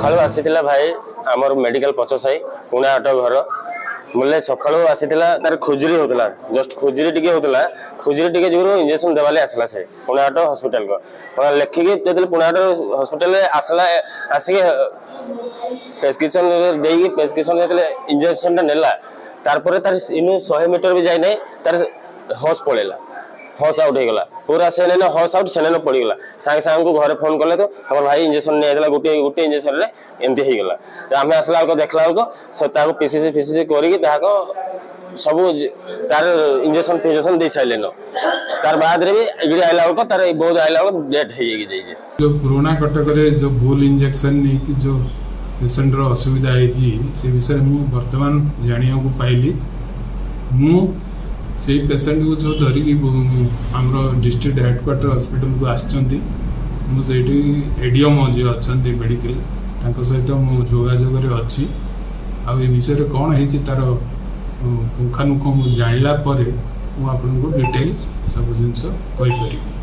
सकाळू आसीथिला भाई आमर मेडिकल पचसाई पुणे आट घर बोले सकाळू आसीथिला तार खुजरी होतला जस्ट खुजरी टिके होतला खुजरी टिके जो इंजेक्शन देवाले आसला से पुणे आट हॉस्पिटल को लेखिके जेतले पुणे आट हॉस्पिटल आसला आसिके प्रेस्क्रिप्शन देई प्रेस्क्रिप्शन जेतले इंजेक्शन नेला तार परे तार इनु 100 मीटर भी जाय नै तार हॉस पळेला हॉस आउट हो गला पूरा से ने हॉस आउट से ने पड़ी गला सांग सांग को घरे फोन करले तो हमर भाई इंजेक्शन ने आइला गुटे गुटे इंजेक्शन रे एमती हे गला तो हमें असला को देखला को सता को पीसीसी करी कि ताको सब तार इंजेक्शन फिजेक्शन दे साइले न तार बाद रे भी इगडी आइला को तार बहुत आइला को डेट हे जाई जे जो पुराना कटक रे जो भूल इंजेक्शन ने कि जो पेशेंट रो असुविधा है जी से विषय मु वर्तमान जानिया को पाइली मु से पेशेंट को जो धरिकी आमर डिस्ट्रिक्ट हेडक्वार्टर हॉस्पिटल को आसचंती मुझे एडीएम जो अच्छा मेडिकल सहित मु जोगाजोग अच्छी आ विषय कौन है तार पुंखानुपुख जानला डिटेल्स सब जिन कहीपर।